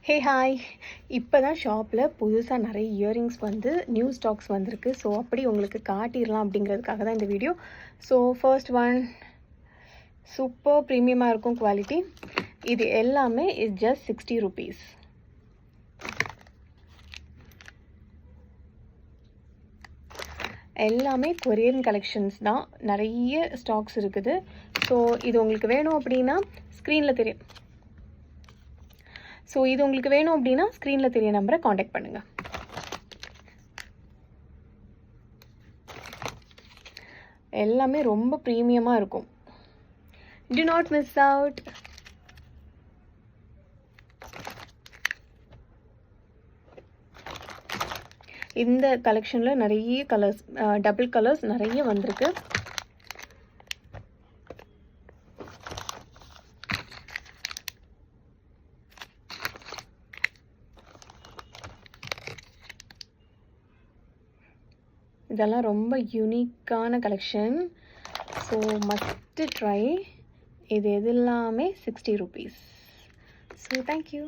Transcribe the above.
Hey hi! இப்போ தான் ஷாப்பில் புதுசாக நிறைய இயரிங்ஸ் வந்து நியூ ஸ்டாக்ஸ் வந்திருக்கு. ஸோ அப்படி உங்களுக்கு காட்டிடலாம் அப்படிங்கிறதுக்காக தான் இந்த வீடியோ. ஸோ ஃபர்ஸ்ட் ஒன் சூப்பர் ப்ரீமியமாக இருக்கும் குவாலிட்டி. இது எல்லாமே இஸ் ஜஸ்ட் 60 rupees. எல்லாமே கொரியன் கலெக்ஷன்ஸ் தான். நிறைய ஸ்டாக்ஸ் இருக்குது. ஸோ இது உங்களுக்கு வேணும் அப்படின்னா ஸ்க்ரீனில் தெரியும். ஸோ இது உங்களுக்கு வேணும் அப்படின்னா ஸ்க்ரீனில் தெரிய நம்பரை காண்டாக்ட் பண்ணுங்கள். எல்லாமே ரொம்ப ப்ரீமியமாக இருக்கும். Do not miss out. இந்த கலெக்ஷனில் நிறைய கலர்ஸ், டபுள் கலர்ஸ் நிறைய வந்திருக்கு. இதெல்லாம் ரொம்ப யூனிக்கான கலெக்ஷன். So must try. இது எல்லாமே 60 rupees. So thank you.